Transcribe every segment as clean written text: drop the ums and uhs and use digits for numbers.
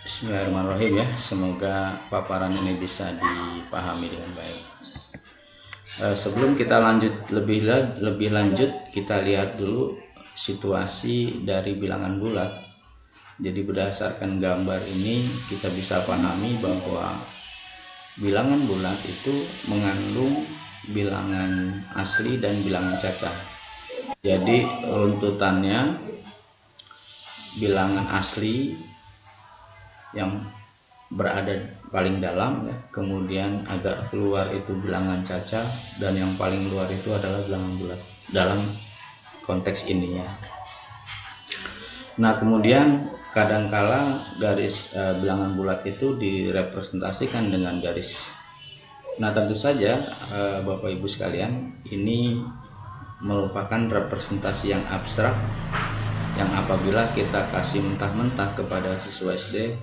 Bismillahirrahmanirrahim ya. Semoga paparan ini bisa dipahami dengan baik. Sebelum kita lanjut lebih lanjut, kita lihat dulu situasi dari bilangan bulat. Jadi berdasarkan gambar ini kita bisa pahami bahwa bilangan bulat itu mengandung bilangan asli dan bilangan cacah. Jadi runtutannya bilangan asli yang berada paling dalam ya, kemudian agak keluar itu bilangan cacah, dan yang paling luar itu adalah bilangan bulat dalam konteks ini ya. Nah, kemudian kadangkala garis bilangan bulat itu direpresentasikan dengan garis. Nah, tentu saja Bapak Ibu sekalian, ini merupakan representasi yang abstrak yang apabila kita kasih mentah-mentah kepada siswa SD,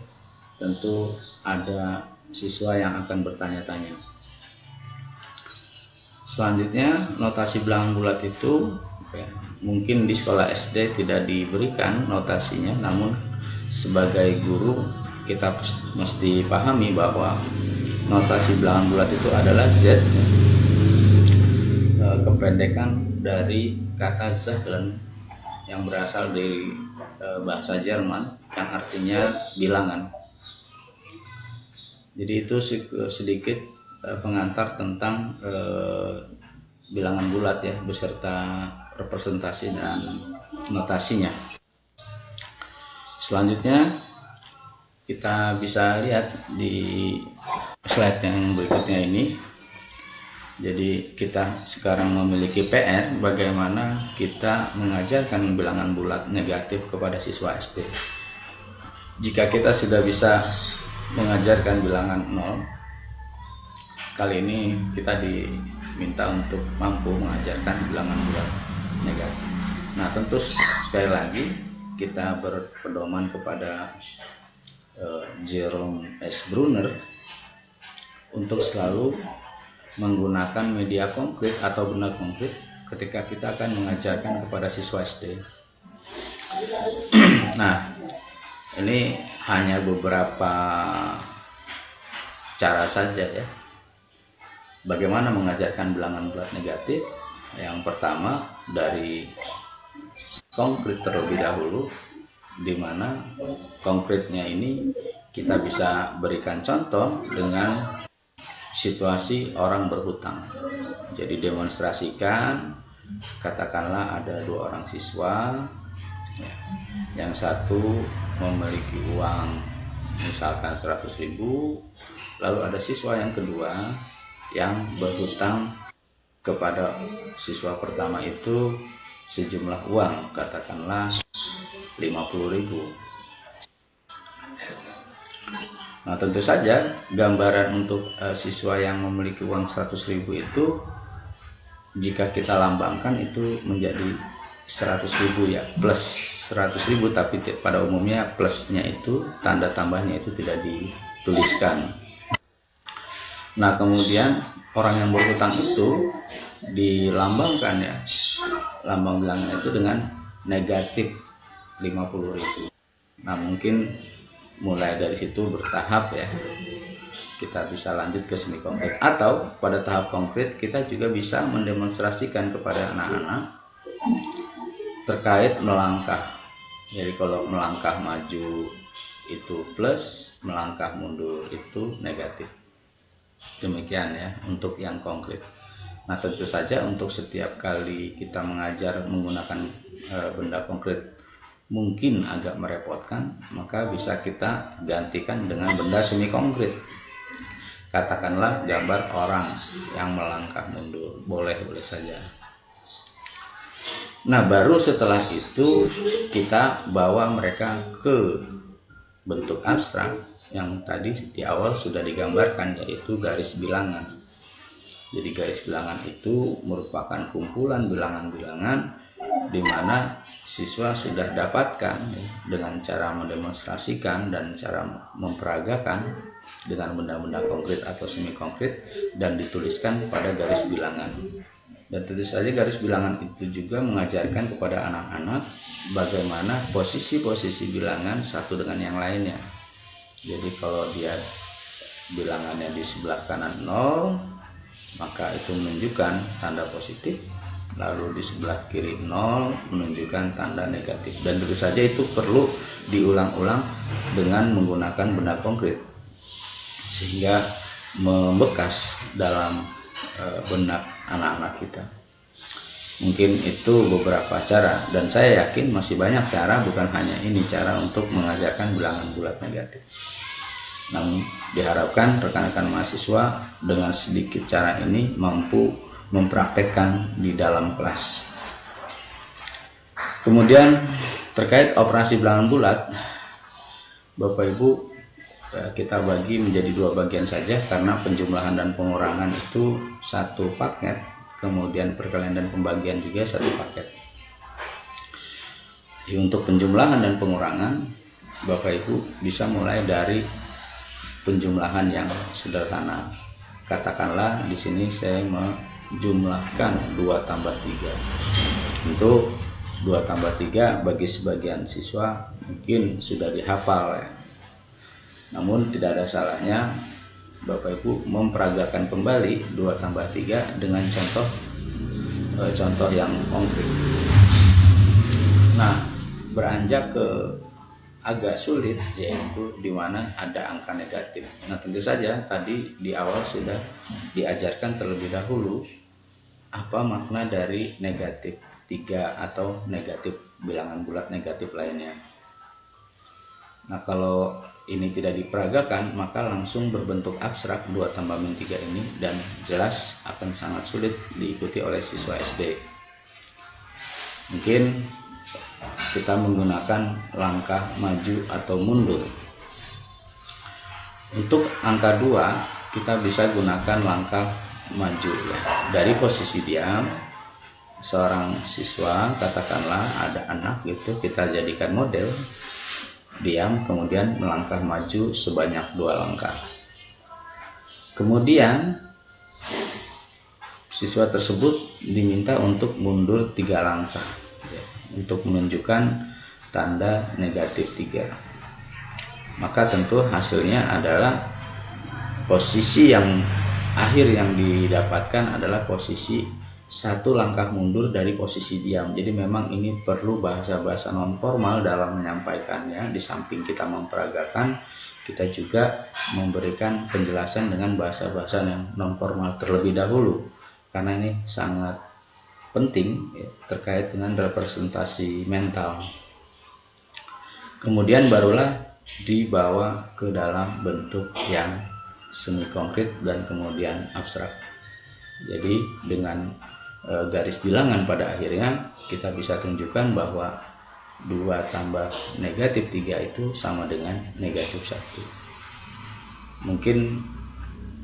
tentu ada siswa yang akan bertanya-tanya. Selanjutnya, notasi bilangan bulat itu mungkin di sekolah SD tidak diberikan notasinya, namun sebagai guru kita mesti pahami bahwa notasi bilangan bulat itu adalah Z, kependekan dari kata Zahlen yang berasal dari bahasa Jerman yang artinya bilangan. Jadi itu sedikit pengantar tentang bilangan bulat ya, beserta representasi dan notasinya. Selanjutnya kita bisa lihat di slide yang berikutnya ini. Jadi kita sekarang memiliki PR bagaimana kita mengajarkan bilangan bulat negatif kepada siswa SD. Jika kita sudah bisa mengajarkan bilangan 0, kali ini kita diminta untuk mampu mengajarkan bilangan bulat negatif. Nah, tentu sekali lagi kita berpedoman kepada Jerome S. Bruner untuk selalu menggunakan media konkret atau benda konkret ketika kita akan mengajarkan kepada siswa SD. Nah, ini hanya beberapa cara saja ya, bagaimana mengajarkan bilangan bulat negatif. Yang pertama dari konkret terlebih dahulu, di mana konkretnya ini kita bisa berikan contoh dengan situasi orang berhutang. Jadi demonstrasikan, katakanlah ada 2 orang siswa ya, yang satu memiliki uang misalkan 100.000, lalu ada siswa yang kedua yang berhutang kepada siswa pertama itu sejumlah uang, katakanlah 50.000. Nah, tentu saja gambaran untuk siswa yang memiliki uang 100.000 itu jika kita lambangkan itu menjadi 100.000 ya, plus 100.000, tapi pada umumnya plusnya itu tanda tambahnya itu tidak dituliskan. Nah, kemudian orang yang berhutang itu dilambangkan ya, lambang bilangan itu dengan negatif 50.000. Nah, mungkin mulai dari situ bertahap ya, kita bisa lanjut ke semi konkret, atau pada tahap konkret kita juga bisa mendemonstrasikan kepada anak-anak terkait melangkah. Jadi kalau melangkah maju itu plus, melangkah mundur itu negatif. Demikian ya untuk yang konkret. Nah, tentu saja untuk setiap kali kita mengajar menggunakan benda konkret mungkin agak merepotkan, maka bisa kita gantikan dengan benda semi konkret. Katakanlah gambar orang yang melangkah mundur, boleh saja. Nah, baru setelah itu kita bawa mereka ke bentuk abstrak yang tadi di awal sudah digambarkan, yaitu garis bilangan. Jadi garis bilangan itu merupakan kumpulan bilangan-bilangan di mana siswa sudah dapatkan ya, dengan cara mendemonstrasikan dan cara memperagakan dengan benda-benda konkret atau semi konkret dan dituliskan pada garis bilangan. Dan tentu saja garis bilangan itu juga mengajarkan kepada anak-anak bagaimana posisi-posisi bilangan satu dengan yang lainnya. Jadi kalau dia bilangannya di sebelah kanan 0, maka itu menunjukkan tanda positif, lalu di sebelah kiri 0 menunjukkan tanda negatif. Dan tentu saja itu perlu diulang-ulang dengan menggunakan benda konkret sehingga membekas dalam benak anak-anak kita. Mungkin itu beberapa cara, dan saya yakin masih banyak cara, bukan hanya ini cara untuk mengajarkan bilangan bulat negatif. Namun diharapkan rekan-rekan mahasiswa dengan sedikit cara ini mampu mempraktekkan di dalam kelas. Kemudian terkait operasi bilangan bulat, Bapak Ibu, kita bagi menjadi 2 bagian saja karena penjumlahan dan pengurangan itu 1 paket, kemudian perkalian dan pembagian juga 1 paket. Jadi untuk penjumlahan dan pengurangan, Bapak Ibu bisa mulai dari penjumlahan yang sederhana. Katakanlah di sini saya menjumlahkan 2 tambah 3. Untuk 2 tambah 3 bagi sebagian siswa mungkin sudah dihafal ya. Namun tidak ada salahnya Bapak Ibu memperagakan kembali 2 tambah 3 dengan contoh yang konkret. Nah, beranjak ke agak sulit, yaitu di mana ada angka negatif. Nah, tentu saja tadi di awal sudah diajarkan terlebih dahulu apa makna dari negatif 3 atau negatif bilangan bulat negatif lainnya. Nah, kalau ini tidak diperagakan, maka langsung berbentuk abstrak 2 tambah min 3 ini, dan jelas akan sangat sulit diikuti oleh siswa SD. Mungkin kita menggunakan langkah maju atau mundur. Untuk angka 2 kita bisa gunakan langkah maju ya. Dari posisi diam, seorang siswa, katakanlah ada anak gitu, kita jadikan model diam, kemudian melangkah maju sebanyak 2 langkah. Kemudian siswa tersebut diminta untuk mundur 3 langkah ya, untuk menunjukkan tanda negatif 3. Maka tentu hasilnya adalah posisi yang akhir yang didapatkan adalah posisi 1 langkah mundur dari posisi diam. Jadi memang ini perlu bahasa-bahasa non formal dalam menyampaikannya. Di samping kita memperagakan, kita juga memberikan penjelasan dengan bahasa-bahasa yang non formal terlebih dahulu, karena ini sangat penting ya, terkait dengan representasi mental. Kemudian barulah dibawa ke dalam bentuk yang semi konkret dan kemudian abstrak. Jadi dengan garis bilangan pada akhirnya kita bisa tunjukkan bahwa 2 tambah negatif 3 itu sama dengan negatif 1. Mungkin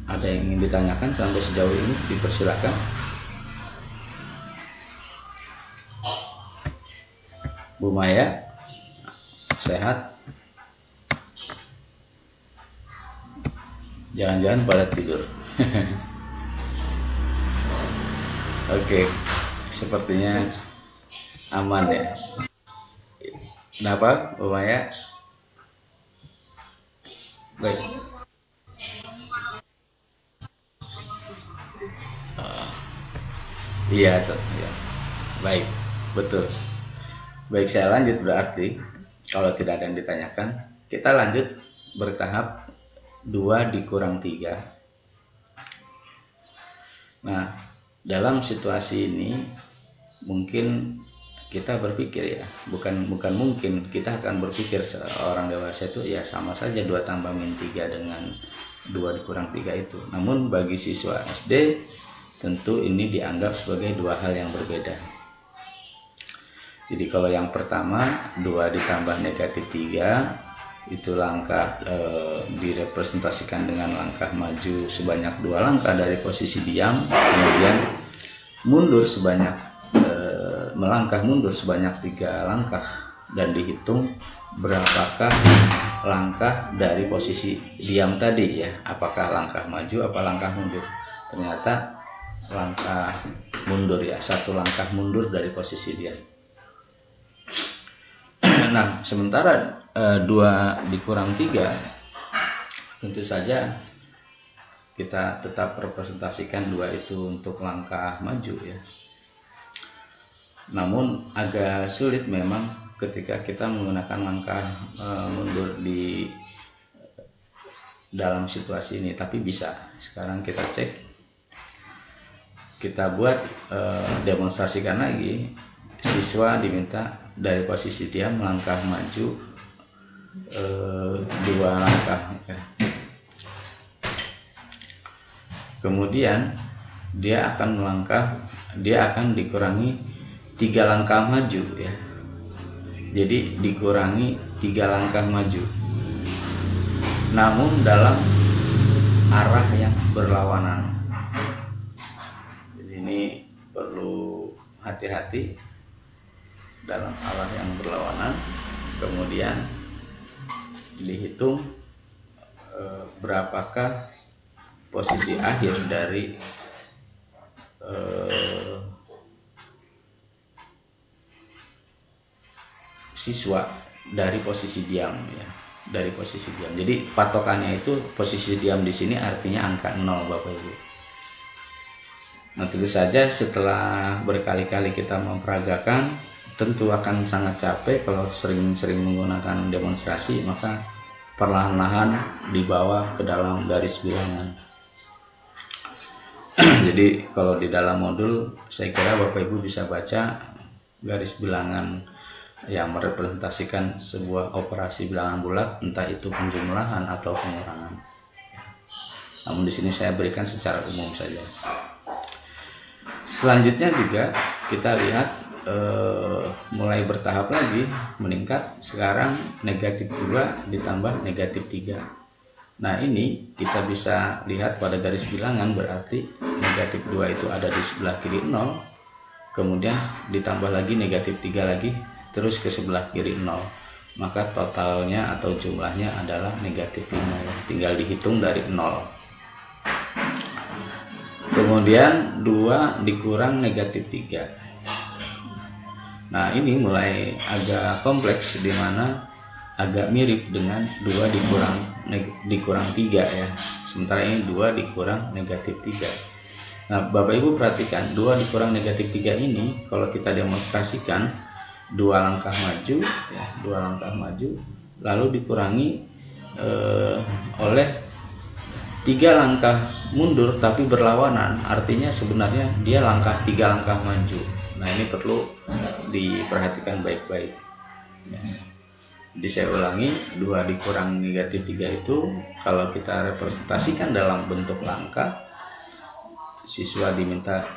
ada yang ingin ditanyakan sampai sejauh ini, dipersilakan. Bu Maya, sehat? Jangan-jangan pada tidur. Oke, sepertinya aman ya. Kenapa, Bu Maya? Baik. Iya, ya. Baik, betul. Baik, saya lanjut berarti. Kalau tidak ada yang ditanyakan, kita lanjut bertahap 2 dikurang 3. Nah, dalam situasi ini mungkin kita berpikir ya, bukan mungkin, kita akan berpikir seorang dewasa itu ya sama saja 2 tambah min 3 dengan 2 dikurang 3 itu. Namun bagi siswa SD tentu ini dianggap sebagai 2 hal yang berbeda. Jadi kalau yang pertama 2 ditambah negatif 3 itu langkah direpresentasikan dengan langkah maju sebanyak 2 langkah dari posisi diam, kemudian mundur sebanyak melangkah mundur sebanyak 3 langkah, dan dihitung berapakah langkah dari posisi diam tadi ya, apakah langkah maju apa langkah mundur. Ternyata langkah mundur ya, 1 langkah mundur dari posisi diam. Nah, sementara 2 dikurang 3 Tentu saja kita tetap representasikan 2 itu untuk langkah maju ya. Namun agak sulit memang ketika kita menggunakan langkah mundur di dalam situasi ini, tapi bisa. Sekarang kita cek, kita buat demonstrasikan lagi. Siswa diminta dari posisi diam melangkah maju 2 langkah ya. Kemudian dia akan dikurangi 3 langkah maju ya. Jadi dikurangi 3 langkah maju, namun dalam arah yang berlawanan. Jadi ini perlu hati-hati dalam arah yang berlawanan. Kemudian dihitung berapakah posisi akhir dari siswa dari posisi diam ya, dari posisi diam. Jadi patokannya itu posisi diam di sini artinya angka 0 Bapak Ibu. Nah, tentu saja setelah berkali-kali kita memperagakan, tentu akan sangat capek kalau sering-sering menggunakan demonstrasi, maka perlahan-lahan dibawa ke dalam garis bilangan. Jadi kalau di dalam modul saya kira Bapak Ibu bisa baca garis bilangan yang merepresentasikan sebuah operasi bilangan bulat, entah itu penjumlahan atau pengurangan. Namun di sini saya berikan secara umum saja. Selanjutnya juga kita lihat mulai bertahap lagi meningkat. Sekarang negatif 2 ditambah negatif 3. Nah, ini kita bisa lihat pada garis bilangan, berarti negatif 2 itu ada di sebelah kiri 0, kemudian ditambah lagi negatif 3 lagi, terus ke sebelah kiri 0, maka totalnya atau jumlahnya adalah negatif 5. Tinggal dihitung dari 0. Kemudian 2 dikurang negatif 3. Nah, ini mulai agak kompleks, di mana agak mirip dengan 2 dikurang 3 ya. Sementara ini 2 dikurang negatif 3. Nah, Bapak Ibu perhatikan, 2 dikurang negatif 3 ini kalau kita demonstrasikan 2 langkah maju ya, 2 langkah maju lalu dikurangi oleh 3 langkah mundur tapi berlawanan, artinya sebenarnya dia 3 langkah maju. Nah, ini perlu diperhatikan baik-baik ya. Jadi saya ulangi, 2 dikurang negatif 3 itu kalau kita representasikan dalam bentuk langkah, siswa diminta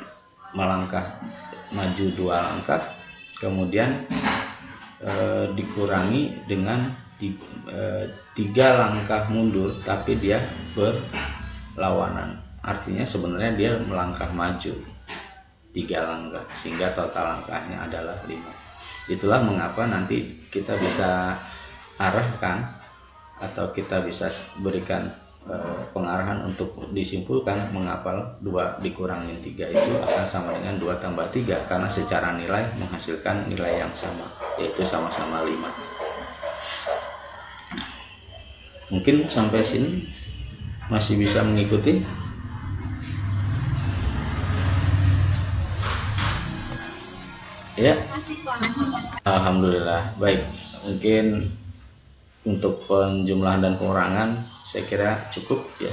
melangkah maju 2 langkah, kemudian dikurangi dengan 3 langkah mundur tapi dia berlawanan, artinya sebenarnya dia melangkah maju 3 langkah, sehingga total langkahnya adalah 5. Itulah mengapa nanti kita bisa arahkan atau kita bisa berikan pengarahan untuk disimpulkan mengapa 2 dikurangi 3 itu akan sama dengan 2 tambah 3, karena secara nilai menghasilkan nilai yang sama, yaitu sama-sama 5. Mungkin sampai sini masih bisa mengikuti. Ya, alhamdulillah. Baik, mungkin untuk penjumlahan dan pengurangan saya kira cukup ya.